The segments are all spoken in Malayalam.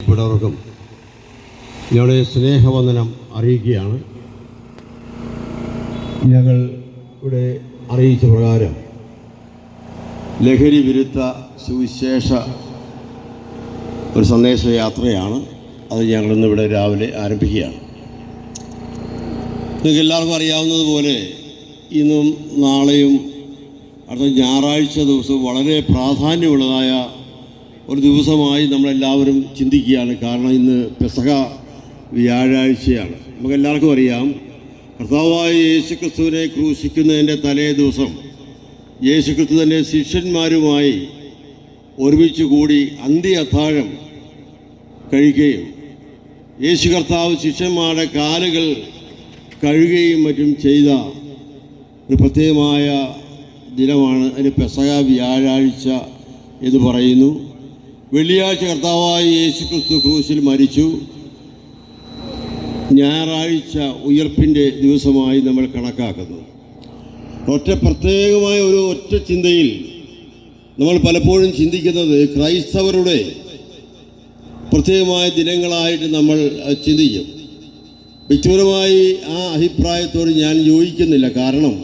പ്രിയപ്പെട്ടവർക്കും ഞങ്ങളുടെ സ്നേഹവന്ദനം അറിയിക്കുകയാണ്. ഞങ്ങൾ ഇവിടെ അറിയിച്ച പ്രകാരം ലഹരി വിരുദ്ധ സുവിശേഷ ഒരു സന്ദേശയാത്രയാണ്. അത് ഞങ്ങളിന്നിവിടെ രാവിലെ ആരംഭിക്കുകയാണ്. നിങ്ങൾക്ക് എല്ലാവർക്കും അറിയാവുന്നതുപോലെ ഇന്നും നാളെയും അടുത്ത ഞായറാഴ്ച ദിവസവും വളരെ പ്രാധാന്യമുള്ളതായ ഒരു ദിവസമായി നമ്മളെല്ലാവരും ചിന്തിക്കുകയാണ്. കാരണം ഇന്ന് പെസഹ വ്യാഴാഴ്ചയാണ്. നമുക്കെല്ലാവർക്കും അറിയാം, കർത്താവായ യേശുക്രിസ്തുവിനെ ക്രൂശിക്കുന്നതിൻ്റെ തലേ ദിവസം യേശുക്രിസ്തു തൻ്റെ ശിഷ്യന്മാരുമായി ഒരുമിച്ച് കൂടി അന്ത്യ അത്താഴം കഴിക്കുകയും യേശു കർത്താവ് ശിഷ്യന്മാരുടെ കാലുകൾ കഴുകുകയും മറ്റും ചെയ്ത ഒരു പ്രത്യേകമായ ദിനമാണ്. അതിന് പെസഹ വ്യാഴാഴ്ച എന്ന് പറയുന്നു. വെള്ളിയാഴ്ച കർത്താവായ യേശുക്രിസ്തു ക്രൂശിൽ മരിച്ചു. ഞായറാഴ്ച ഉയർപ്പിൻ്റെ ദിവസമായി നമ്മൾ കണക്കാക്കുന്നു. പ്രത്യേകമായ ഒരു ഒറ്റ ചിന്തയിൽ നമ്മൾ പലപ്പോഴും ചിന്തിക്കുന്നത് ക്രൈസ്തവരുടെ പ്രത്യേകമായ ദിനങ്ങളായിട്ട് നമ്മൾ ചിന്തിക്കും. വ്യക്തിപരമായി ആ അഭിപ്രായത്തോട് ഞാൻ യോജിക്കുന്നില്ല. കാരണം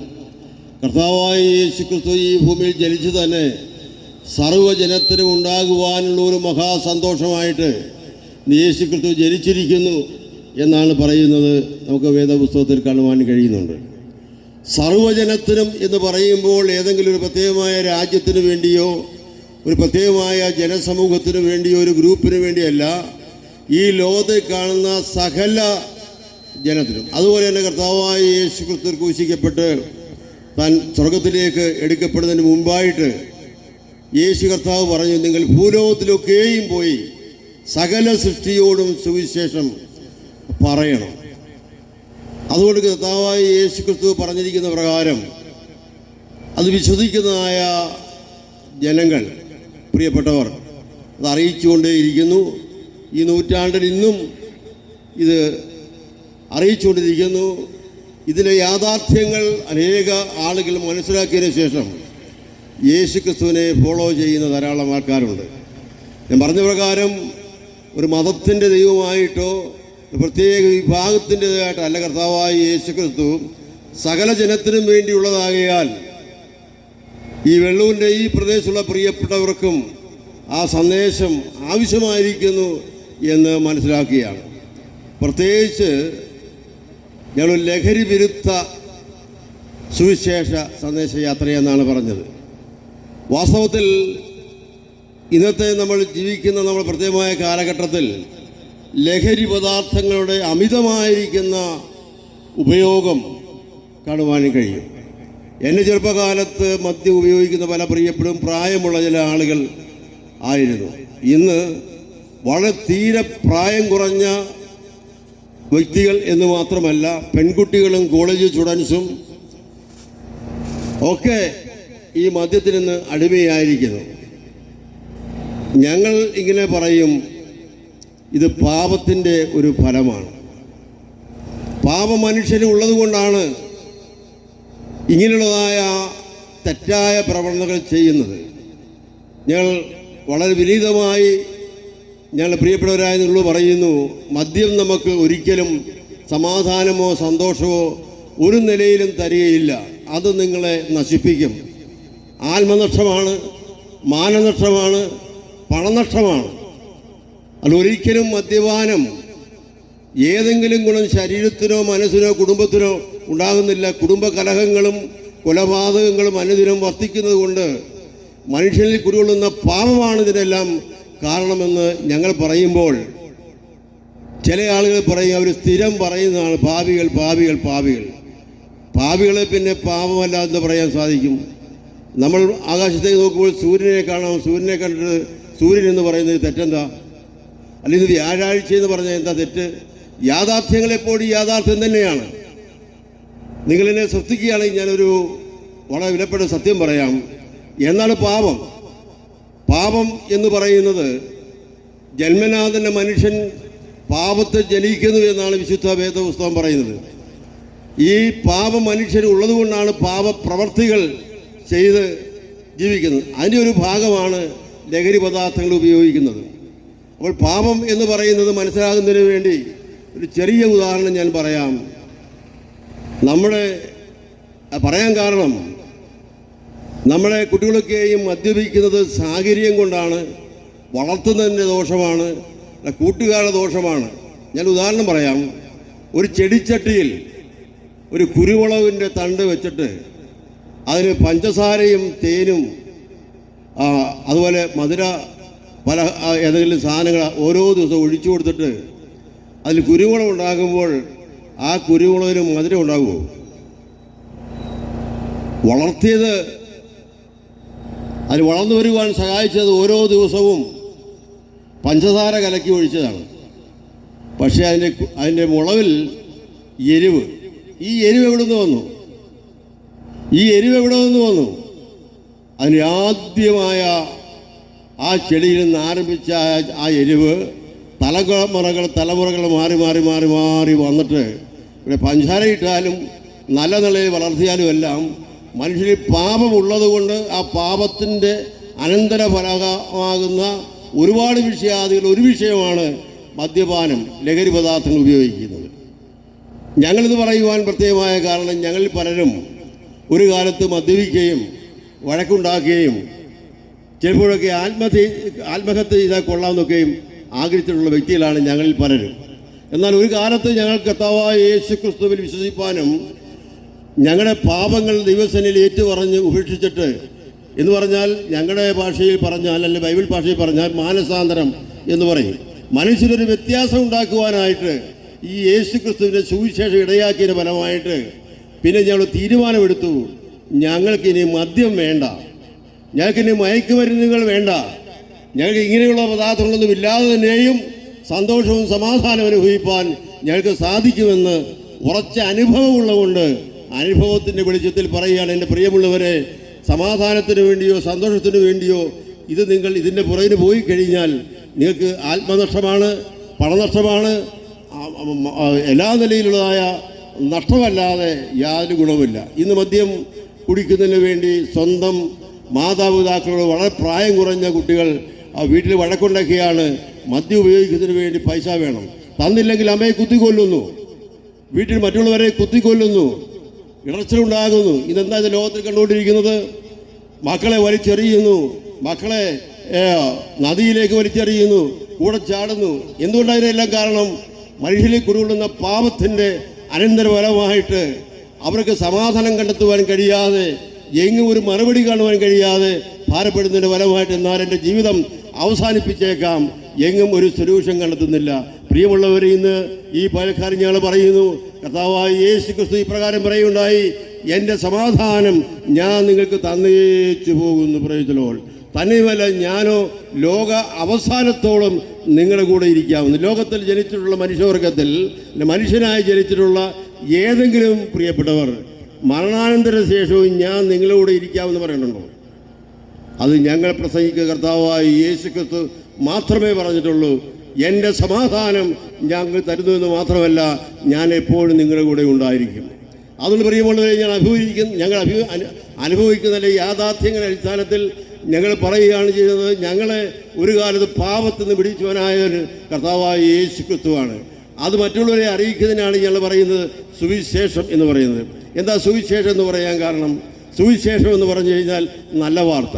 കർത്താവായ യേശുക്രിസ്തു ഈ ഭൂമിയിൽ ജനിച്ചു തന്നെ സർവ്വജനത്തിനും ഉണ്ടാകുവാനുള്ള ഒരു മഹാസന്തോഷമായിട്ട് യേശുക്രിസ്തു ജനിച്ചിരിക്കുന്നു എന്നാണ് പറയുന്നത്. നമുക്ക് വേദപുസ്തകത്തിൽ കാണുവാൻ കഴിയുന്നുണ്ട്. സർവ്വജനത്തിനും എന്ന് പറയുമ്പോൾ ഏതെങ്കിലും ഒരു പ്രത്യേകമായ രാജ്യത്തിന് വേണ്ടിയോ ഒരു പ്രത്യേകമായ ജനസമൂഹത്തിന് വേണ്ടിയോ ഒരു ഗ്രൂപ്പിന് വേണ്ടിയല്ല, ഈ ലോകത്തിൽ കാണുന്ന സകല ജനത്തിനും. അതുപോലെ തന്നെ കർത്താവായ യേശുക്രിസ്തു ക്രൂശിക്കപ്പെട്ട് താൻ സ്വർഗത്തിലേക്ക് എടുക്കപ്പെടുന്നതിന് മുമ്പായിട്ട് യേശു കർത്താവ് പറഞ്ഞു, നിങ്ങൾ ഭൂലോകത്തിലൊക്കെയും പോയി സകല സൃഷ്ടിയോടും സുവിശേഷം പറയണം. അതുകൊണ്ട് കർത്താവായ യേശുക്രിസ്തു പറഞ്ഞിരിക്കുന്ന പ്രകാരം അത് വിശ്വസിക്കുന്നതായ ജനങ്ങൾ, പ്രിയപ്പെട്ടവർ, അത് അറിയിച്ചുകൊണ്ടേയിരിക്കുന്നു. ഈ നൂറ്റാണ്ടിൽ ഇന്നും ഇത് അറിയിച്ചുകൊണ്ടിരിക്കുന്നു. ഇതിലെ യാഥാർത്ഥ്യങ്ങൾ അനേക ആളുകൾ മനസ്സിലാക്കിയതിന് ശേഷം യേശുക്രിസ്തുവിനെ ഫോളോ ചെയ്യുന്ന ധാരാളം ആൾക്കാരുണ്ട്. ഞാൻ പറഞ്ഞ പ്രകാരം ഒരു മതത്തിൻ്റെ ദൈവമായിട്ടോ പ്രത്യേക വിഭാഗത്തിൻ്റെതായിട്ടല്ല കർത്താവായ യേശുക്രിസ്തു സകല ജനത്തിനും വേണ്ടിയുള്ളതാകയാൽ ഈ വെള്ളൂരിൻ്റെ ഈ പ്രദേശത്തുള്ള പ്രിയപ്പെട്ടവർക്കും ആ സന്ദേശം ആവശ്യമായിരിക്കുന്നു എന്ന് മനസ്സിലാക്കുകയാണ്. പ്രത്യേകിച്ച് ഞങ്ങൾ ലഹരി വിരുദ്ധ സുവിശേഷ സന്ദേശയാത്രയെന്നാണ് പറഞ്ഞത്. വാസ്തവത്തിൽ ഇന്നത്തെ നമ്മൾ ജീവിക്കുന്ന നമ്മൾ പ്രത്യേകമായ കാലഘട്ടത്തിൽ ലഹരി പദാർത്ഥങ്ങളുടെ അമിതമായിരിക്കുന്ന ഉപയോഗം കാണുവാനും കഴിയും. എൻ്റെ ചെറുപ്പകാലത്ത് മദ്യം ഉപയോഗിക്കുന്ന പല പ്രിയപ്പെടും പ്രായമുള്ള ചില ആളുകൾ ആയിരുന്നു. ഇന്ന് വളരെ തീരെ പ്രായം കുറഞ്ഞ വ്യക്തികൾ എന്ന് മാത്രമല്ല, പെൺകുട്ടികളും കോളേജ് സ്റ്റുഡൻസും ഒക്കെ ഈ മദ്യത്തിൽ നിന്ന് അടിമയായിരിക്കുന്നു. ഞങ്ങൾ ഇങ്ങനെ പറയും, ഇത് പാപത്തിൻ്റെ ഒരു ഫലമാണ്. പാപം മനുഷ്യന് ഉള്ളതുകൊണ്ടാണ് ഇങ്ങനെയുള്ളതായ തെറ്റായ പ്രവണതകൾ ചെയ്യുന്നത്. ഞങ്ങൾ വളരെ വിനീതമായി ഞങ്ങൾ പ്രിയപ്പെട്ടവരായ നിങ്ങളോട് പറയുന്നു, മദ്യം നമുക്ക് ഒരിക്കലും സമാധാനമോ സന്തോഷമോ ഒരു നിലയിലും തരികയില്ല. അത് നിങ്ങളെ നശിപ്പിക്കും. ആത്മനഷ്ടമാണ്, മാനനഷ്ടമാണ്, പണനഷ്ടമാണ്. അതൊരിക്കലും മദ്യപാനം ഏതെങ്കിലും ഗുണം ശരീരത്തിനോ മനസ്സിനോ കുടുംബത്തിനോ ഉണ്ടാകുന്നില്ല. കുടുംബ കലഹങ്ങളും കൊലപാതകങ്ങളും അനുദിനം വർദ്ധിക്കുന്നത് കൊണ്ട് മനുഷ്യനിൽ കുടികൊള്ളുന്ന പാപമാണ് ഇതിനെല്ലാം കാരണമെന്ന് ഞങ്ങൾ പറയുമ്പോൾ ചില ആളുകൾ പറയും, അവർ സ്ഥിരം പറയുന്നതാണ് പാപികൾ പാപികൾ പാപികൾ. പാപികളെ പിന്നെ പാപമല്ലാതെ പറയാൻ സാധിക്കും? നമ്മൾ ആകാശത്തേക്ക് നോക്കുമ്പോൾ സൂര്യനെ കാണാം. സൂര്യനെ കണ്ടിട്ട് സൂര്യൻ എന്ന് പറയുന്നത് തെറ്റെന്താ? അല്ലെങ്കിൽ വ്യാഴാഴ്ച എന്ന് പറഞ്ഞാൽ എന്താ തെറ്റ്? യാഥാർത്ഥ്യങ്ങളെപ്പോഴും യാഥാർത്ഥ്യം തന്നെയാണ്. നിങ്ങളെന്നെ ശ്രദ്ധിക്കുകയാണെങ്കിൽ ഞാനൊരു വളരെ വിലപ്പെട്ട സത്യം പറയാം. എന്നാണ് പാപം? പാപം എന്ന് പറയുന്നത് ജന്മനാ തന്നെ മനുഷ്യൻ പാപത്തെ ജനിക്കുന്നു എന്നാണ് വിശുദ്ധ വേദപുസ്തകം പറയുന്നത്. ഈ പാപം മനുഷ്യന് ഉള്ളതുകൊണ്ടാണ് പാപപ്രവർത്തികൾ ചെയ്ത് ജീവിക്കുന്നത്. അതിൻ്റെ ഒരു ഭാഗമാണ് ലഹരി പദാർത്ഥങ്ങൾ ഉപയോഗിക്കുന്നത്. അപ്പോൾ പാപം എന്ന് പറയുന്നത് മനസ്സിലാകുന്നതിന് വേണ്ടി ഒരു ചെറിയ ഉദാഹരണം ഞാൻ പറയാം. പറയാൻ കാരണം നമ്മുടെ കുട്ടികളൊക്കെയും മദ്യപിക്കുന്നത് സാഹചര്യം കൊണ്ടാണ്, വളർത്തുന്നതിൻ്റെ ദോഷമാണ്, കൂട്ടുകാരുടെ ദോഷമാണ്. ഞാൻ ഉദാഹരണം പറയാം. ഒരു ചെടിച്ചട്ടിയിൽ ഒരു കുരുമുളകിൻ്റെ തണ്ട് വെച്ചിട്ട് അതിന് പഞ്ചസാരയും തേനും അതുപോലെ മധുര പല ഏതെങ്കിലും സാധനങ്ങൾ ഓരോ ദിവസവും ഒഴിച്ചു കൊടുത്തിട്ട് അതിൽ കുരുമുളക് ഉണ്ടാകുമ്പോൾ ആ കുരുമുളകിന് മധുരം ഉണ്ടാകുമോ? വളർത്തിയത്, അതിന് വളർന്നു വരുവാൻ സഹായിച്ചത് ഓരോ ദിവസവും പഞ്ചസാര കലക്കി ഒഴിച്ചതാണ്. പക്ഷേ അതിൻ്റെ മുളവിൽ എരിവ്. ഈ എരിവ് എവിടെ നിന്ന് വന്നു? അതിന് ആദ്യമായ ആ ചെടിയിൽ നിന്ന് ആരംഭിച്ച ആ എരിവ് തലമുറകൾ മാറി മാറി മാറി മാറി വന്നിട്ട് ഇവിടെ പഞ്ചസാര ഇട്ടാലും നല്ല നിലയിൽ വളർത്തിയാലും എല്ലാം മനുഷ്യന് പാപമുള്ളത് കൊണ്ട് ആ പാപത്തിൻ്റെ അനന്തരഫലമാകുന്ന ഒരുപാട് വിഷയാദികൾ ഒരു വിഷയമാണ് മദ്യപാനം, ലഹരി പദാർത്ഥങ്ങൾ ഉപയോഗിക്കുന്നത്. ഞങ്ങളിത് പറയുവാൻ പ്രത്യേകമായ കാരണം ഞങ്ങളിൽ പലരും ഒരു കാലത്ത് മദ്യപിക്കുകയും വഴക്കുണ്ടാക്കുകയും ചിലപ്പോഴൊക്കെ ആത്മഹത്യ ചെയ്താൽ കൊള്ളാമെന്നൊക്കെയും ആഗ്രഹിച്ചിട്ടുള്ള വ്യക്തികളാണ് ഞങ്ങളിൽ പലരും. എന്നാൽ ഒരു കാലത്ത് ഞങ്ങൾ കർത്താവായ യേശു ക്രിസ്തുവിൽ വിശ്വസിപ്പാനും ഞങ്ങളുടെ പാപങ്ങൾ ദൈവസേനയിൽ ഏറ്റുപറഞ്ഞ് ഉപേക്ഷിച്ചിട്ട് എന്ന് പറഞ്ഞാൽ ഞങ്ങളുടെ ഭാഷയിൽ പറഞ്ഞാൽ അല്ലെങ്കിൽ ബൈബിൾ ഭാഷയിൽ പറഞ്ഞാൽ മാനസാന്തരം എന്ന് പറയും. മനുഷ്യനൊരു വ്യത്യാസം ഉണ്ടാക്കുവാനായിട്ട് ഈ യേശു ക്രിസ്തുവിൻ്റെ സുവിശേഷം ഇടയാക്കിയതിൻ്റെ ഫലമായിട്ട് പിന്നെ ഞങ്ങൾ തീരുമാനമെടുത്തു, ഞങ്ങൾക്കിനി മദ്യം വേണ്ട, ഞങ്ങൾക്കിനി മയക്കുമരുന്നുകൾ വേണ്ട, ഞങ്ങൾക്ക് ഇങ്ങനെയുള്ള പദാർത്ഥങ്ങളൊന്നും ഇല്ലാതെ തന്നെയും സന്തോഷവും സമാധാനവും അനുഭവിപ്പാൻ ഞങ്ങൾക്ക് സാധിക്കുമെന്ന് ഉറച്ച അനുഭവമുള്ളതുകൊണ്ട് അനുഭവത്തിൻ്റെ വെളിച്ചത്തിൽ പറയുകയാണ്. എൻ്റെ പ്രിയമുള്ളവരെ, സമാധാനത്തിന് വേണ്ടിയോ സന്തോഷത്തിന് വേണ്ടിയോ നിങ്ങൾ ഇതിൻ്റെ പുറകിന് പോയി കഴിഞ്ഞാൽ നിങ്ങൾക്ക് ആത്മനഷ്ടമാണ്, പണനഷ്ടമാണ്, എല്ലാ നിലയിലുള്ളതായ നഷ്ടമല്ലാതെ യാതൊരു ഗുണവുമില്ല. ഇന്ന് മദ്യം കുടിക്കുന്നതിന് വേണ്ടി സ്വന്തം മാതാപിതാക്കളോട് വളരെ പ്രായം കുറഞ്ഞ കുട്ടികൾ വീട്ടിൽ വഴക്കുണ്ടാക്കിയാണ് മദ്യം ഉപയോഗിക്കുന്നതിന് വേണ്ടി പൈസ വേണം, തന്നില്ലെങ്കിൽ അമ്മയെ കുത്തിക്കൊല്ലുന്നു, വീട്ടിൽ മറ്റുള്ളവരെ കുത്തിക്കൊല്ലുന്നു, ഇടർച്ചലുണ്ടാകുന്നു. ഇതെന്താ ഇത് ലോകത്തിൽ കണ്ടുകൊണ്ടിരിക്കുന്നത്? മക്കളെ വലിച്ചെറിയുന്നു, മക്കളെ നദിയിലേക്ക് വലിച്ചെറിയുന്നു, കൂടെ ചാടുന്നു. എന്തുകൊണ്ടാണ് ഇതിനെല്ലാം കാരണം? മനുഷ്യരിൽ കുരുകൊള്ളുന്ന പാപത്തിൻ്റെ അനന്തരഫലമായിട്ട് അവർക്ക് സമാധാനം കണ്ടെത്തുവാൻ കഴിയാതെ, എങ്ങും ഒരു മറുപടി കാണുവാൻ കഴിയാതെ ഭാരപ്പെടുന്നതിൻ്റെ ഫലമായിട്ട് എന്നാൽ എൻ്റെ ജീവിതം അവസാനിപ്പിച്ചേക്കാം, എങ്ങും ഒരു സൊല്യൂഷൻ കണ്ടെത്തുന്നില്ല. പ്രിയമുള്ളവർ, ഇന്ന് ഈ പലക്കാരും ഞങ്ങൾ പറയുന്നു, കർത്താവായ യേശു ക്രിസ്തു ഇപ്രകാരം പറയുകയുണ്ടായി, എൻ്റെ സമാധാനം ഞാൻ നിങ്ങൾക്ക് തന്നേച്ചു പോകുന്നു. പ്രയോജനോൾ തന്നെയുമല്ല, ഞാനോ ലോക അവസാനത്തോളം നിങ്ങളുടെ കൂടെ ഇരിക്കാവുന്നു. ലോകത്തിൽ ജനിച്ചിട്ടുള്ള മനുഷ്യവർഗത്തിൽ മനുഷ്യനായി ജനിച്ചിട്ടുള്ള ഏതെങ്കിലും പ്രിയപ്പെട്ടവർ മരണാനന്തര ശേഷവും ഞാൻ നിങ്ങളോട് ഇരിക്കാമെന്ന് പറയുന്നുണ്ടോ? അത് ഞങ്ങൾ പ്രസംഗിക്കുക കർത്താവായ യേശു ക്രിസ്തു മാത്രമേ പറഞ്ഞിട്ടുള്ളൂ. എൻ്റെ സമാധാനം ഞങ്ങൾ തരുന്നുവെന്ന് മാത്രമല്ല, ഞാൻ എപ്പോഴും നിങ്ങളുടെ കൂടെ ഉണ്ടായിരിക്കും. അതുകൊണ്ട് പ്രിയമുള്ളവരെ, ഞങ്ങൾ അനുഭവിക്കുന്ന യാഥാർത്ഥ്യങ്ങളുടെ അടിസ്ഥാനത്തിൽ ഞങ്ങൾ പറയുകയാണ് ചെയ്യുന്നത്, ഞങ്ങളെ ഒരു കാലത്ത് പാപത്തിൽ നിന്ന് പിടിച്ചവനായ ഒരു കർത്താവായ യേശു ക്രിസ്തുവാണ്. അത് മറ്റുള്ളവരെ അറിയിക്കുന്നതിനാണ് ഞങ്ങൾ പറയുന്നത് സുവിശേഷം എന്ന് പറയുന്നത്. എന്താ സുവിശേഷം എന്ന് പറയാൻ കാരണം? സുവിശേഷം എന്ന് പറഞ്ഞു കഴിഞ്ഞാൽ നല്ല വാർത്ത.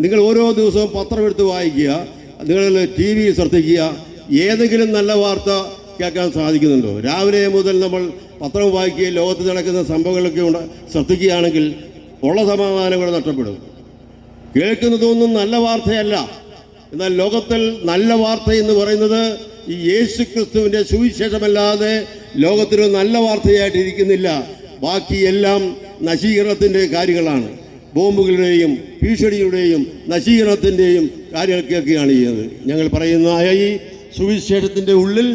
നിങ്ങൾ ഓരോ ദിവസവും പത്രം എടുത്ത് വായിക്കുക, നിങ്ങൾ TV ശ്രദ്ധിക്കുക, ഏതെങ്കിലും നല്ല വാർത്ത കേൾക്കാൻ സാധിക്കുന്നുണ്ടോ? രാവിലെ മുതൽ നമ്മൾ പത്രം വായിക്കുകയും ലോകത്ത് നടക്കുന്ന സംഭവങ്ങളൊക്കെ ശ്രദ്ധിക്കുകയാണെങ്കിൽ ഉള്ള സമാധാനങ്ങൾ നഷ്ടപ്പെടും. കേൾക്കുന്നതൊന്നും നല്ല വാർത്തയല്ല. എന്നാൽ ലോകത്തിൽ നല്ല വാർത്ത എന്ന് പറയുന്നത് ഈ യേശു ക്രിസ്തുവിൻ്റെ സുവിശേഷമല്ലാതെ ലോകത്തിലൊരു നല്ല വാർത്തയായിട്ട് ഇരിക്കുന്നില്ല. ബാക്കിയെല്ലാം നശീകരണത്തിൻ്റെ കാര്യങ്ങളാണ്. ബോംബുകളുടെയും ഭീഷണിയുടെയും നശീകരണത്തിൻ്റെയും കാര്യങ്ങളൊക്കെയാണ് ചെയ്യുന്നത്. ഞങ്ങൾ പറയുന്ന ഈ സുവിശേഷത്തിൻ്റെ ഉള്ളിൽ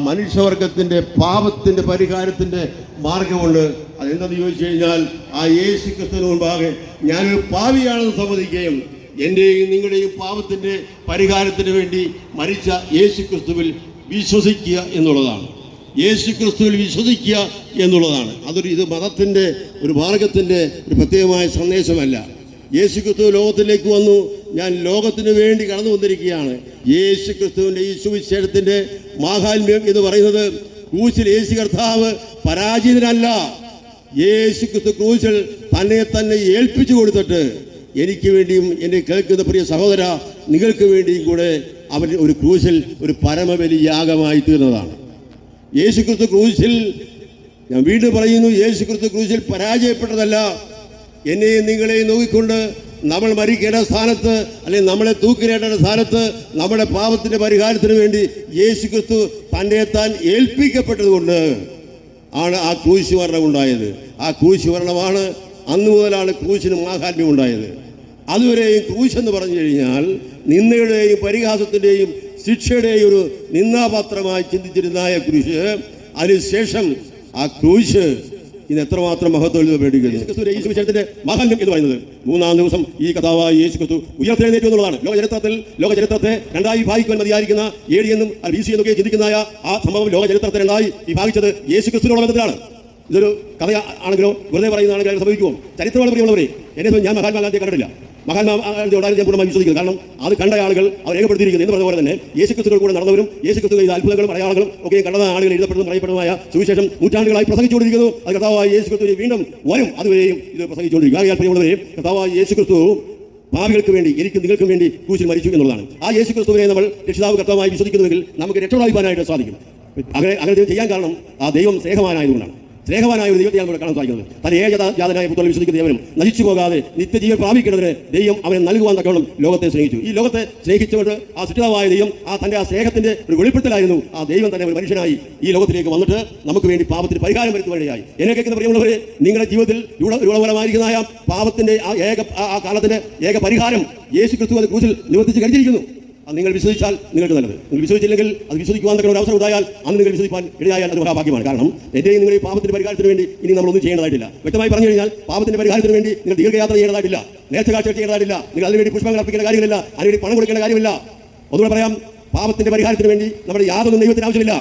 മനുഷ്യവർഗത്തിൻ്റെ പാപത്തിൻ്റെ പരിഹാരത്തിൻ്റെ മാർഗമുണ്ട്. അതെന്തെന്ന് ചോദിച്ചു കഴിഞ്ഞാൽ, ആ യേശു ക്രിസ്തുവിന് മുൻപാകെ ഞാനൊരു പാപിയാണെന്ന് സമ്മതിക്കുകയും എൻ്റെയും നിങ്ങളുടെയും പാപത്തിൻ്റെ പരിഹാരത്തിന് വേണ്ടി മരിച്ച യേശു ക്രിസ്തുവിൽ വിശ്വസിക്കുക എന്നുള്ളതാണ്. യേശു ക്രിസ്തുവിൽ വിശ്വസിക്കുക എന്നുള്ളതാണ്. ഇത് മതത്തിൻ്റെ ഒരു മാർഗത്തിൻ്റെ ഒരു പ്രത്യേകമായ സന്ദേശമല്ല. യേശു ക്രിസ്തു ലോകത്തിലേക്ക് വന്നു, ഞാൻ ലോകത്തിന് വേണ്ടി കടന്നു വന്നിരിക്കുകയാണ്. യേശു ക്രിസ്തുവിൻ്റെ ഈ സുവിശേഷത്തിൻ്റെ മാഹാത്മ്യം എന്ന് പറയുന്നത് ക്രൂശിൽ യേശു കർത്താവ് പരാജിതനല്ല. യേശു ക്രിസ്തു ക്രൂശിൽ തന്നെ ഏൽപ്പിച്ചു കൊടുത്തിട്ട് എനിക്ക് വേണ്ടിയും എന്നെ കേൾക്കുന്ന പ്രിയ സഹോദര, നിങ്ങൾക്ക് വേണ്ടിയും കൂടെ അവൻ ഒരു ക്രൂശിൽ ഒരു പരമബലി യാഗമായി തീർന്നതാണ്. യേശു ക്രിസ്തു ക്രൂശിൽ, ഞാൻ വീണ്ടും പറയുന്നു, യേശു ക്രിസ്തു ക്രൂശിൽ പരാജയപ്പെട്ടതല്ല. എന്നെയും നിങ്ങളെയും നോക്കിക്കൊണ്ട് നമ്മൾ മരിക്കേണ്ട സ്ഥാനത്ത്, അല്ലെങ്കിൽ നമ്മളെ തൂക്കിലേണ്ട സ്ഥാനത്ത്, നമ്മുടെ പാപത്തിൻ്റെ പരിഹാരത്തിന് വേണ്ടി യേശു ക്രിസ്തു താൻ ഏൽപ്പിക്കപ്പെട്ടതുകൊണ്ട് ആണ് ആ ക്രൂശ് മരണം ഉണ്ടായത്. ആ ക്രൂശ് മരണമാണ്, അന്നു മുതലാണ് ക്രൂശിന് മാഹാത്മ്യം ഉണ്ടായത്. അതുവരെയും ക്രൂശ് എന്ന് പറഞ്ഞു കഴിഞ്ഞാൽ നിന്ദയുടെയും പരിഹാസത്തിൻ്റെയും ശിക്ഷയുടെയും ഒരു നിന്ദാപാത്രമായി ചിന്തിച്ചിരുന്ന ക്രൂശ്, അതിനുശേഷം ആ ക്രൂശ് ഇന്ന് എത്രമാത്രം മഹത്വം പേടിക്കുന്നു. ഈ സുവിശേഷത്തിന്റെ മാഹാത്മ്യം എന്ന് പറയുന്നത് 3-ാം ദിവസം ഈ കർത്താവായ യേശു ക്രിസ്തു ഉയർത്തെഴുന്നേറ്റു എന്നുള്ളതാണ്. ലോകചരിത്രത്തെ രണ്ടായി വിഭാഗിക്കുവാൻ മതിയായിരിക്കുന്ന AD എന്നും BC എന്നൊക്കെ ചിന്തിക്കുന്ന ആ സംഭവം ലോകചരിത്രത്തെ രണ്ടായി വിഭാഗിച്ചത് യേശു ക്രിസ്തുവിനുള്ള ബന്ധത്തിലാണ്. ഇതൊരു കഥ ആണെങ്കിലോ വെറുതെ പറയുന്നതാണെങ്കിലും സംഭവിക്കുമോ? ചരിത്രമാണ് പ്രിയമുള്ളവരെ. എന്നെ ഞാൻ മഹാത്മാഗാന്ധിയെ കണ്ടിട്ടില്ല. മഹാത്മാഗാന്ധി ഉണ്ടായിരുന്നു ഞാൻ പൂർണ്ണമായി വിശ്വസിക്കുന്നത്. കാരണം അത് കണ്ട ആളുകൾ അവർ രേഖപ്പെടുത്തിയിരിക്കുന്നത് എന്ന് പറഞ്ഞ പോലെ തന്നെ യേശുക്രിസ്തുവിനോട് കൂടെ നടന്നവരും യേശുക്രിസ്തു ചെയ്ത അത്ഭുതങ്ങളും അടയാളങ്ങളും ഒക്കെ കണ്ടത ആളുകൾ എഴുതപ്പെടുന്നതും പറയപ്പെടുന്നതുമായ സുവിശേഷം നൂറ്റാണ്ടുകളായി പ്രസംഗിച്ചുകൊണ്ടിരിക്കുന്നു. അത് കർത്താവായ യേശുക്രിസ്തു വീണ്ടും വരും, അതുവരെയും ഇത് പ്രസംഗിച്ചുകൊണ്ടിരിക്കും. ആകയാൽ പ്രിയമുള്ളവരെയും കർത്താവായ യേശുക്രിസ്തു പാപികൾക്ക് വേണ്ടി, എനിക്ക് നിങ്ങൾക്കും വേണ്ടി ക്രൂശിൽ മരിച്ചു എന്നുള്ളതാണ്. ആ യേശുക്രിസ്തുവിനെ നമ്മൾ രക്ഷിതാവ് കർത്താവായി വിശ്വസിക്കുന്നുവെങ്കിൽ നമുക്ക് രക്ഷ പ്രാപിക്കാനായിട്ട് സാധിക്കും. അങ്ങനെ ചെയ്യാൻ കാരണം ആ ദൈവം സ്നേഹവാനായതുകൊണ്ടാണ്. സ്നേഹവാനായ ഒരു ദൈവത്തെ കാണാൻ സാധിക്കുന്നത്. തന്റെ ഏകജാതനായ പുത്രനെ വിശ്വസിക്കുന്ന ദൈവനും നശിച്ചു പോകാതെ നിത്യജീവൻ പ്രാപിക്കുന്നതിന് ദൈവം അവനെ നൽകുവാൻ തക്കവണ്ണം ലോകത്തെ സ്നേഹിച്ചു. ഈ ലോകത്തെ സ്നേഹിച്ചുകൊണ്ട് ആ സൃഷ്ടിതാവായ ദൈവം തന്റെ ആ സ്നേഹത്തിന്റെ ഒരു വെളിപ്പെടുത്തലായിരുന്നു. ആ ദൈവം തന്നെ ഒരു മനുഷ്യനായി ഈ ലോകത്തിലേക്ക് വന്നിട്ട് നമുക്ക് വേണ്ടി പാപത്തിന് പരിഹാരം വരുത്തുവാനിടയായി. എന്നെ കേൾക്കുന്ന പ്രിയമുള്ളവരെ, നിങ്ങളുടെ ജീവിതത്തിൽ ഉളവലമായിരിക്കുന്ന പാപത്തിന്റെ ആ കാലത്തിന്റെ ഏക പരിഹാരം യേശു ക്രിസ്തു അത് ക്രൂശിൽ നിവർത്തിച്ച് കഴിച്ചിരിക്കുന്നു. അത് നിങ്ങൾ വിശ്വസിച്ചാൽ നിങ്ങൾക്ക് നല്ലത്. നിങ്ങൾ വിശ്വസിച്ചില്ലെങ്കിൽ അത് വിശ്വസിക്കുവാൻ തക്ക ഒരു അവസരം ഉണ്ടായാൽ അന്ന് നിങ്ങൾ വിശ്വസിക്കാൻ ഇടയായാൽ അത് മഹാഭാഗ്യമാണ്. കാരണം എൻ്റെയും നിങ്ങൾ ഈ പാപത്തിന്റെ പരിഹാരത്തിന് വേണ്ടി ഇനി നമ്മളൊന്നും ചെയ്യേണ്ടതായിട്ടില്ല. വ്യക്തമായി പറഞ്ഞു കഴിഞ്ഞാൽ പാപത്തിന്റെ പരിഹാരത്തിന് വേണ്ടി നിങ്ങൾ ദീർഘയാത്ര ചെയ്യേണ്ടതായിട്ടില്ല, നേർച്ച കാഴ്ച ചെയ്യേണ്ടതായിട്ടില്ല, നിങ്ങൾ അതിനുവേണ്ടി പുഷ്പങ്ങൾ അർപ്പിക്കേണ്ട കാര്യമില്ല, അതിനുവേണ്ടി പണം കൊടുക്കേണ്ട കാര്യമില്ല. ഒന്നുകൂടെ പറയാം, പാപത്തിന്റെ പരിഹാരത്തിന് വേണ്ടി നമ്മുടെ യാതൊന്നും ദൈവത്തിന് ആവശ്യമില്ല.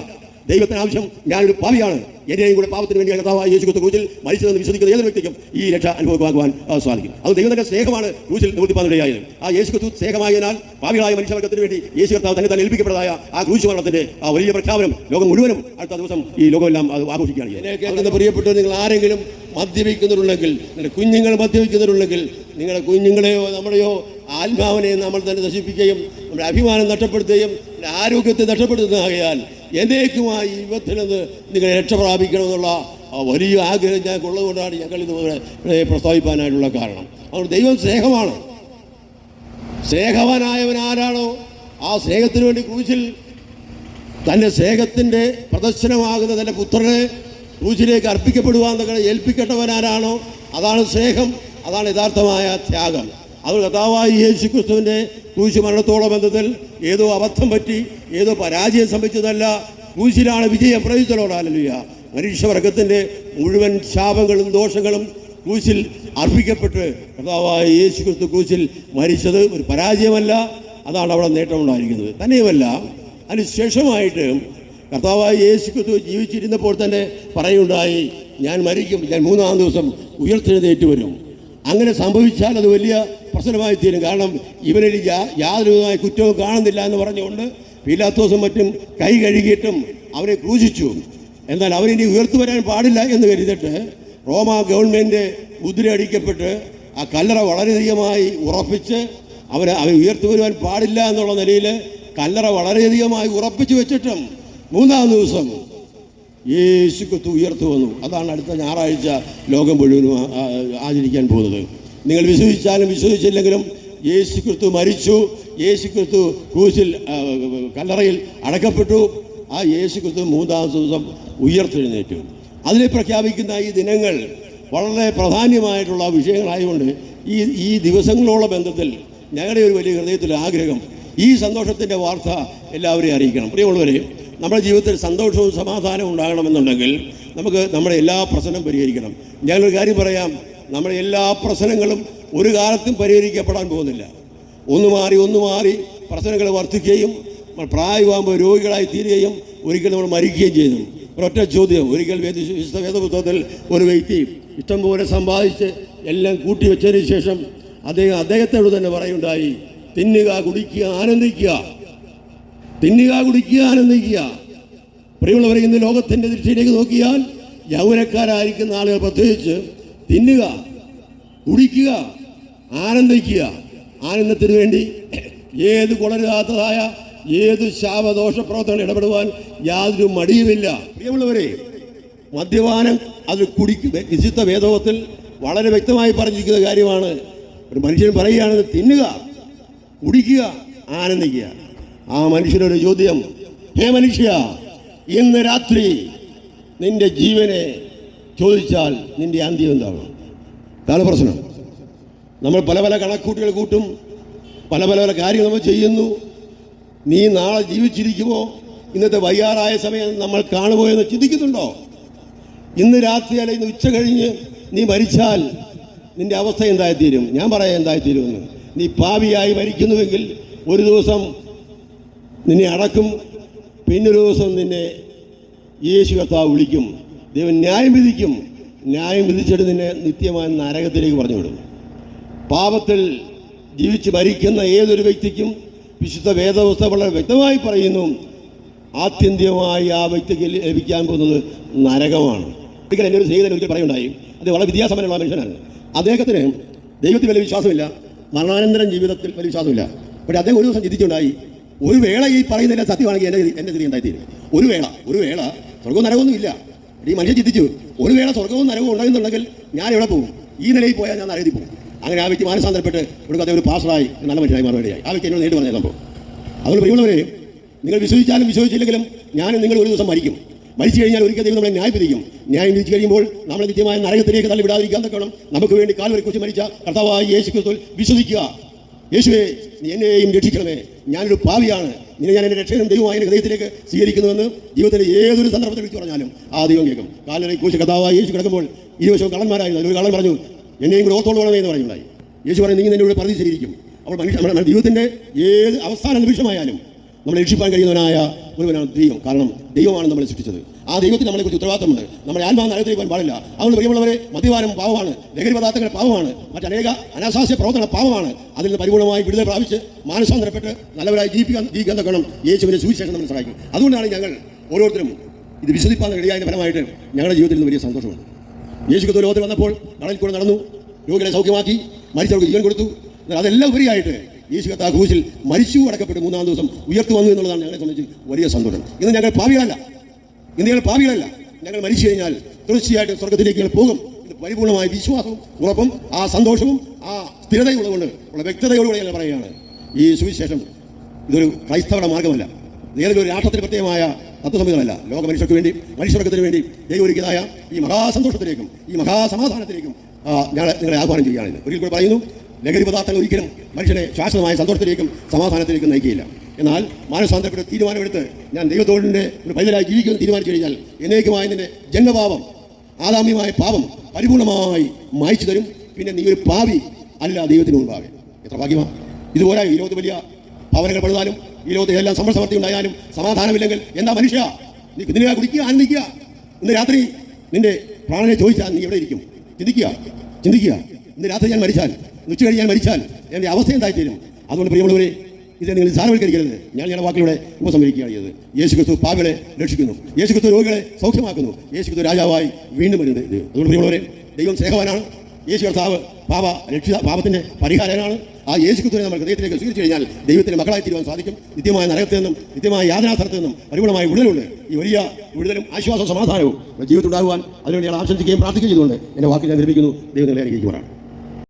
ദൈവത്തിന് ആവശ്യം ഞാനൊരു പാപിയാണ്, എൻ്റെയും കൂടെ പാപത്തിന് വേണ്ടി കർത്താവായ യേശു ക്രിസ്തു ക്രൂശിൽ മരിച്ചതെന്ന് വിശ്വസിക്കുന്ന ഏതൊരു വ്യക്തിക്കും ഈ രക്ഷ അനുഭവമാക്കുവാൻ സാധിക്കും. അത് ദൈവത്തിന്റെ സ്നേഹമാണ് ക്രൂശിൽ നിവർത്തിപ്പാനിടയായത്. ആ യേശു ക്രിസ്തു സ്നേഹമായതിനാൽ പാപികളായ മനുഷ്യവർഗത്തിന് വേണ്ടി യേശു കർത്താവ് തന്നെ ഏൽപ്പിക്കപ്പെട്ടതായ ആ ക്രൂശ് മരണത്തിന്റെ ആ വലിയ പ്രഖ്യാപനം ലോകം മുഴുവനും അടുത്ത ദിവസം ഈ ലോകമെല്ലാം അത് ആഘോഷിക്കുകയാണ്. കേൾക്കുന്ന പ്രിയപ്പെട്ടവർ, നിങ്ങൾ ആരെങ്കിലും മദ്യപിക്കുന്നുണ്ടെങ്കിൽ, നിങ്ങളുടെ കുഞ്ഞുങ്ങൾ മദ്യപിക്കുന്നുണ്ടെങ്കിൽ, നിങ്ങളുടെ കുഞ്ഞുങ്ങളെയോ നമ്മുടെയോ ആത്മാവിനെ നമ്മൾ തന്നെ നശിപ്പിക്കുകയും നമ്മുടെ അഭിമാനം നഷ്ടപ്പെടുത്തുകയും ആരോഗ്യത്തെ നഷ്ടപ്പെടുത്തുന്നതാകയാൽ എന്നേക്കുമായി യുവത്തിൽ നിന്ന് നിങ്ങൾ രക്ഷ പ്രാപിക്കണമെന്നുള്ള വലിയ ആഗ്രഹം ഞങ്ങൾക്കുള്ളതുകൊണ്ടാണ് ഞങ്ങൾ ഇതുപോലെ പ്രസ്താവിക്കാനായിട്ടുള്ള കാരണം. അതുകൊണ്ട് ദൈവം സ്നേഹമാണ്. സ്നേഹവാനായവൻ ആരാണോ ആ സ്നേഹത്തിന് വേണ്ടി ക്രൂശിൽ തൻ്റെ സ്നേഹത്തിൻ്റെ പ്രദർശനമാകുന്ന തൻ്റെ പുത്രനെ ക്രൂശിലേക്ക് അർപ്പിക്കപ്പെടുവാൻ ഏൽപ്പിക്കട്ടവനാരാണോ അതാണ് സ്നേഹം, അതാണ് യഥാർത്ഥമായ ത്യാഗം. അത് കർത്താവായ യേശു ക്രിസ്തുവിൻ്റെ ക്രൂശ് മരണത്തോളം ബന്ധത്തിൽ ഏതോ അബദ്ധം പറ്റി, ഏതോ പരാജയം സംഭവിച്ചതല്ല. ക്രൂശിലാണ് വിജയം. പ്രയോഗിച്ചലോടാലില്ല. മനുഷ്യവർഗത്തിൻ്റെ മുഴുവൻ ശാപങ്ങളും ദോഷങ്ങളും ക്രൂശിൽ അർപ്പിക്കപ്പെട്ട് കർത്താവായ യേശു ക്രിസ്തു ക്രൂശിൽ മരിച്ചത് ഒരു പരാജയമല്ല, അതാണ് അവിടെ നേട്ടമുണ്ടായിരിക്കുന്നത്. തന്നെയുമല്ല, അതിനുശേഷമായിട്ട് കർത്താവായ യേശു ക്രിസ്തു ജീവിച്ചിരുന്നപ്പോൾ തന്നെ പറയുണ്ടായി, ഞാൻ മരിക്കും, ഞാൻ 3-ാം ദിവസം ഉയർത്തെഴുന്നേറ്റ് വരും. അങ്ങനെ സംഭവിച്ചാൽ അത് വലിയ പ്രശ്നമായി തീരും. കാരണം ഇവനിൽ യാതൊരു വിധമായ കുറ്റവും കാണുന്നില്ല എന്ന് പറഞ്ഞുകൊണ്ട് പീലാത്തോസും മറ്റും കൈ കഴുകിയിട്ടും അവനെ ക്രൂശിച്ചു. എന്നാൽ അവനിനി ഉയർത്തു വരാൻ പാടില്ല എന്ന് കരുതിയിട്ട് റോമ ഗവൺമെൻറ് മുദ്രയടിക്കപ്പെട്ട് ആ കല്ലറ വളരെയധികമായി ഉറപ്പിച്ച് അവൻ ഉയർത്തു വരുവാൻ പാടില്ല എന്നുള്ള നിലയിൽ കല്ലറ വളരെയധികമായി ഉറപ്പിച്ചു വെച്ചിട്ടും 3-ാം ദിവസം യേശു ക്രിസ്തു ഉയർത്തു വന്നു. അതാണ് അടുത്ത ഞായറാഴ്ച ലോകം മുഴുവനും ആചരിക്കാൻ പോകുന്നത്. നിങ്ങൾ വിശ്വസിച്ചാലും വിശ്വസിച്ചില്ലെങ്കിലും യേശു ക്രിസ്തു മരിച്ചു, യേശു ക്രിസ്തു ക്രൂശിൽ കല്ലറയിൽ അടക്കപ്പെട്ടു. ആ യേശു ക്രിസ്തു 3-ാം ദിവസം ഉയർത്തെഴുന്നേറ്റു. അതിനെ പ്രഖ്യാപിക്കുന്ന ഈ ദിനങ്ങൾ വളരെ പ്രാധാന്യമായിട്ടുള്ള വിഷയങ്ങളായതുകൊണ്ട് ഈ ദിവസങ്ങളോളം ബന്ധത്തിൽ ഞങ്ങളുടെ ഒരു വലിയ ഹൃദയത്തിൽ ആഗ്രഹം ഈ സന്തോഷത്തിൻ്റെ വാർത്ത എല്ലാവരെയും അറിയിക്കണം. പ്രിയമുള്ളവരെ, നമ്മുടെ ജീവിതത്തിൽ സന്തോഷവും സമാധാനവും ഉണ്ടാകണമെന്നുണ്ടെങ്കിൽ നമുക്ക് നമ്മുടെ എല്ലാ പ്രശ്നവും പരിഹരിക്കണം. ഞാനൊരു കാര്യം പറയാം, നമ്മുടെ എല്ലാ പ്രശ്നങ്ങളും ഒരു കാലത്തും പരിഹരിക്കപ്പെടാൻ പോകുന്നില്ല. ഒന്ന് മാറി പ്രശ്നങ്ങൾ വർദ്ധിക്കുകയും പ്രായമാകുമ്പോൾ രോഗികളായി തീരുകയും ഒരിക്കൽ നമ്മൾ മരിക്കുകയും ചെയ്തു. ഒരൊറ്റ ചോദ്യം, ഒരിക്കൽ വേദപുസ്തകത്തിൽ ഒരു വ്യക്തി ഇഷ്ടംപോലെ സമ്പാദിച്ച് എല്ലാം കൂട്ടിവെച്ചതിന് ശേഷം അദ്ദേഹത്തോട് തന്നെ പറയുണ്ടായി, തിന്നുക, കുടിക്കുക, ആനന്ദിക്കുക. തിന്നുക, കുടിക്കുക, ആനന്ദിക്കുക. പ്രിയമുള്ളവരെ, ഇന്ന് ലോകത്തിൻ്റെ ദൃഷ്ടിയിലേക്ക് നോക്കിയാൽ യൗവനക്കാരായിരിക്കുന്ന ആളുകൾ പ്രത്യേകിച്ച് തിന്നുക, കുടിക്കുക, ആനന്ദിക്കുക. ആനന്ദത്തിന് വേണ്ടി ഏത് കൊളരാത്തതായ ഏത് ശാപദോഷ പ്രവർത്തനം ഇടപെടുവാൻ യാതൊരു മടിയുമില്ല. പ്രിയമുള്ളവരെ, മദ്യപാനം അത് വിശുദ്ധ വേദോത്തിൽ വളരെ വ്യക്തമായി പറഞ്ഞിരിക്കുന്ന കാര്യമാണ്. ഒരു മനുഷ്യൻ പറയുകയാണെന്ന് തിന്നുക, കുടിക്കുക, ആനന്ദിക്കുക. ആ മനുഷ്യനൊരു ചോദ്യം, ഹേ മനുഷ്യ, ഇന്ന് രാത്രി നിന്റെ ജീവനെ ചോദിച്ചാൽ നിന്റെ അന്ത്യം എന്താകും? ഇതാണ് പ്രശ്നം. നമ്മൾ പല പല കണക്കൂട്ടുകൾ കൂട്ടും, പല പല കാര്യങ്ങൾ നമ്മൾ ചെയ്യുന്നു. നീ നാളെ ജീവിച്ചിരിക്കുമോ, ഇന്നത്തെ വയ്യാറായ സമയം നമ്മൾ കാണുമോ എന്ന് ചിന്തിക്കുന്നുണ്ടോ? ഇന്ന് രാത്രി അല്ലെങ്കിൽ ഉച്ച കഴിഞ്ഞ് നീ മരിച്ചാൽ നിന്റെ അവസ്ഥ എന്തായിത്തീരും? ഞാൻ പറയാം എന്തായിത്തീരുമെന്ന്. നീ പാപിയായി മരിക്കുന്നുവെങ്കിൽ ഒരു ദിവസം നിന്നെ അടക്കും, പിന്നൊരു ദിവസം നിന്നെ യേശു കർത്താവ് വിളിക്കും. ദൈവം ന്യായം വിധിക്കും. ന്യായം വിധിച്ചിട്ട് നിന്നെ നിത്യമായ നരകത്തിലേക്ക് പറഞ്ഞു വിടും. പാപത്തിൽ ജീവിച്ച് മരിക്കുന്ന ഏതൊരു വ്യക്തിക്കും വിശുദ്ധ വേദവസ്ഥ വളരെ വ്യക്തമായി പറയുന്നു, ആത്യന്തികമായി ആ വ്യക്തിക്ക് ലഭിക്കാൻ പോകുന്നത് നരകമാണ്. ഒരിക്കലും എൻ്റെ ഒരു സ്നേഹിതൻ ഒരിക്കൽ പറയുണ്ടായി. അത് വളരെ വിദ്യാസമ്പന്നമുള്ള മനുഷ്യനാണ്. അദ്ദേഹത്തിന് ദൈവത്തിൽ വലിയ വിശ്വാസമില്ല, മരണാനന്തരം ജീവിതത്തിൽ വലിയ വിശ്വാസമില്ല. പക്ഷേ അദ്ദേഹം ഒരു ദിവസം ചിന്തിച്ചുണ്ടായി, ഒരു വേള ഈ പറയുന്നതിൻ്റെ സത്യമാണെങ്കിൽ എൻ്റെ സ്ഥിതി എന്തായിത്തീരും? ഒരു വേള സ്വർഗവും നരകമൊന്നും ഇല്ല. ഈ മനുഷ്യൻ ചിന്തിച്ചു, ഒരു വേള സ്വർഗവും നരകവും ഉണ്ടാകുന്നുണ്ടെങ്കിൽ ഞാൻ എവിടെ പോകും? ഈ നിലയിൽ പോയാൽ ഞാൻ നരകത്തിൽ പോകും. അങ്ങനെ ആ വ്യക്തി മാനസാന്തരപ്പെട്ട് ഇവിടെ അദ്ദേഹം ഒരു പാസ്റ്ററായി നല്ല മനുഷ്യനായി മാറുകയായി. ആ വ്യക്തി എന്നോട് നേരിട്ട് പറഞ്ഞ സംഭവം. അതുകൊണ്ട് പ്രിയമുള്ളവരെ, നിങ്ങൾ വിശ്വസിച്ചാലും വിശ്വസിച്ചില്ലെങ്കിലും ഞാനും നിങ്ങൾ ഒരു ദിവസം മരിക്കും. മരിച്ചു കഴിഞ്ഞാൽ ഒരിക്കൽ ദൈവം നമ്മളെ ന്യായം വിധിക്കും. ന്യായം വിധിച്ചു കഴിയുമ്പോൾ നമ്മളെ നിത്യമായ നരകത്തിലേക്ക് തള്ളിവിടാതിരിക്കാൻ തക്കണം നമുക്ക് വേണ്ടി കാൽവരിക്കുറിച്ച് മരിച്ച കർത്താവായ യേശു ക്രിസ്തുവിൽ വിശ്വസിക്കുക. യേശുവേ, നീ എന്നെയും രക്ഷിക്കണമേ, ഞാനൊരു പാവിയാണ്, നിന്നെ ഞാൻ എൻ്റെ രക്ഷകനും ദൈവമായ എൻ്റെ ഹൃദയത്തിലേക്ക് സ്വീകരിക്കുന്നുവെന്ന് ജീവിതത്തിലെ ഏതൊരു സന്ദർഭത്തിൽ വിളിച്ചു പറഞ്ഞാലും ആ ദൈവം കേൾക്കും. കാൽവരിക്കുറിച്ച് കർത്താവായ യേശു കിടക്കുമ്പോൾ ഇരുവശവും കള്ളന്മാരായിരുന്നു. ഒരു കള്ളൻ പറഞ്ഞു, എന്നെയും കൂടെ ഓർത്തോളണമേ എന്ന് പറയുന്നുണ്ടായി. യേശു പറഞ്ഞു, നീ നിന്റെ കൂടെ പറഞ്ഞിരിക്കും. അപ്പോൾ നമ്മുടെ ജീവിതത്തിൻ്റെ ഏത് അവസാന നിമിഷമായാലും നമ്മളെ രക്ഷിക്കാൻ കഴിയുന്നവനായ ഒരുവനാണ് ദൈവം. കാരണം ദൈവമാണ് നമ്മളെ സൃഷ്ടിച്ചത്. ആ ദൈവത്തിന് നമ്മളെക്കുറിച്ച് ഉത്തരവാദിത്തമുണ്ട്. നമ്മുടെ ആത്മാവ് നരകത്തിലേക്ക് പോകാൻ പാടില്ല. അതുകൊണ്ട് പ്രിയമുള്ളവരെ, മദ്യപാനം പാവമാണ്, ലഹരി പദാർത്ഥങ്ങൾ പാവമാണ്, മറ്റനേക അനാശാസ്യ പ്രവർത്തന പാവമാണ്. അതിൽ നിന്ന് പരിപൂർണമായി വിടുതൽ പ്രാപിച്ച് മാനസാന്തരപ്പെട്ട് നല്ലവരായി ജീവിക്കാൻ തക്കണം യേശുവിൻ്റെ സുവിശേഷം നമ്മളെ സഹായിക്കും. അതുകൊണ്ടാണ് ഞങ്ങൾ ഓരോരുത്തരും ഇത് വിശ്വസിപ്പാൻ കഴിയാതിൻ്റെ ഫലമായിട്ട് ഞങ്ങളുടെ ജീവിതത്തിൽ നിന്ന് വലിയ സന്തോഷമുണ്ട്. യേശു ക്രിസ്തു ലോകത്തിൽ വന്നപ്പോൾ കടലിൽ കൂടെ നടന്നു, രോഗികളെ സൗഖ്യമാക്കി, മരിച്ചവർക്ക് ജീവൻ കൊടുത്തു. എന്നാൽ അതെല്ലാം ഉപരിയായിട്ട് യേശു കർത്താവ് ക്രൂശിൽ മരിച്ചു അടക്കപ്പെട്ട് മൂന്നാം ദിവസം ഉയർത്തു വന്നു എന്നുള്ളതാണ് ഞങ്ങളെ സംബന്ധിച്ച് വലിയ സന്തോഷം. ഇന്ന് ഞങ്ങൾ പാപികളല്ല, ഞങ്ങൾ മരിച്ചു കഴിഞ്ഞാൽ തീർച്ചയായിട്ടും സ്വർഗത്തിലേക്ക് ഞങ്ങൾ പോകും. ഇത് പരിപൂർണമായ വിശ്വാസവും ഉറപ്പും ആ സന്തോഷവും ആ സ്ഥിരതയും ഉള്ളതുകൊണ്ട് ഉള്ള വ്യക്തതയോടുകൂടി ഞങ്ങൾ പറയുകയാണ്, ഈ സുവിശേഷം ഇതൊരു ക്രൈസ്തവരുടെ മാർഗമല്ല, ഏതൊരു രാഷ്ട്രത്തിന് പ്രത്യേകമായ തത്വസംഹിതമല്ല. ലോക മനുഷ്യർക്ക് വേണ്ടി, മനുഷ്യവർഗത്തിന് വേണ്ടി ദൈവമൊരുക്കിയതായ ഈ മഹാസന്തോഷത്തിലേക്കും ഈ മഹാസമാധാനത്തിലേക്കും നിങ്ങളെ ആഹ്വാനം ചെയ്യുകയാണ്. ഒരിക്കൽ കൂടെ പറയുന്നു, ലഹരി പദാർത്ഥങ്ങൾ ഒരിക്കലും മനുഷ്യനെ ശാശ്വതമായ സന്തോഷത്തിലേക്കും സമാധാനത്തിലേക്കും നയിക്കുകയില്ല. എന്നാൽ മാനസാന്തരപ്പെട്ട് തീരുമാനമെടുത്ത് ഞാൻ ദൈവത്തോടിൻ്റെ ഒരു പൈതലായി ജീവിക്കുമെന്ന് തീരുമാനിച്ചു കഴിഞ്ഞാൽ എന്നേക്കുമായ നിന്റെ ജന്മപാപം, ആദാമ്യമായ പാപം പരിപൂർണമായി മായ്ച്ചു തരും. പിന്നെ നീ ഒരു പാവി അല്ല ദൈവത്തിന് മുൻപാകെ. എത്ര ഭാഗ്യമാണ്! ഇതുപോലെ ഈ ലോകത്ത് വലിയ ഭവനങ്ങൾ പണിതാലും ഈ ലോകത്ത് എല്ലാം സമ്പൽ സമൃദ്ധി ഉണ്ടായാലും സമാധാനമില്ലെങ്കിൽ എന്താ മനുഷ്യ? നീ ഇതിനെ കുടിക്കുക, ആനന്ദിക്കുക. ഇന്ന് രാത്രി നിന്റെ പ്രാണനെ ചോദിച്ചാൽ നീ എവിടെ ഇരിക്കും? ചിന്തിക്കുക. ഇന്ന് രാത്രി ഞാൻ മരിച്ചാൽ, ഉച്ച കഴിഞ്ഞ് ഞാൻ മരിച്ചാൽ എൻ്റെ അവസ്ഥ എന്തായിത്തീരും? അതുകൊണ്ട് പ്രിയമുള്ളവരെ, ഇത് നിങ്ങൾ സാരവൽക്കരിക്കരുത്. ഞാൻ ഞങ്ങളുടെ വാക്കിലൂടെ ഉപസംഹരിക്കുകയാണ് ചെയ്തത്. യേശു ക്രിസ്തു പാപികളെ രക്ഷിക്കുന്നു, യേശു ക്രിസ്തു രോഗികളെ സൗഖ്യമാക്കുന്നു, യേശു ക്രിസ്തു രാജാവായി വീണ്ടും വരുന്നത്. അതുകൊണ്ട് പ്രിയമുള്ളവരെ, ദൈവം സ്നേഹവാനാണ്. യേശു കർത്താവ് പാപത്തിൻ്റെ പരിഹാരനാണ്. ആ യേശു ക്രിസ്തുവിനെ നമ്മൾ ഹൃദയത്തിലേക്ക് സ്വീകരിച്ചു കഴിഞ്ഞാൽ ദൈവത്തിൻ്റെ മക്കളായി തീരുവാൻ സാധിക്കും. നിത്യമായ നരകത്തിൽ നിന്നും നിത്യമായ യാതനാസ്ഥലത്ത് നിന്നും പരിപൂർണമായ വിടുതലുണ്ട്. ഈ വലിയ വിടുതലും ആശ്വാസവും സമാധാനവും ജീവിതത്തിൽ ഉണ്ടാകുവാൻ അതിനുവേണ്ടി ഞാൻ ആശംസിക്കുകയും പ്രാർത്ഥിക്കുകയും ചെയ്തുകൊണ്ട് എൻ്റെ വാക്കിൽ ഞാൻ നിർമ്മിക്കുന്നു. ദൈവം നിങ്ങളെ അനുഗ്രഹിക്കുവാനാണ്.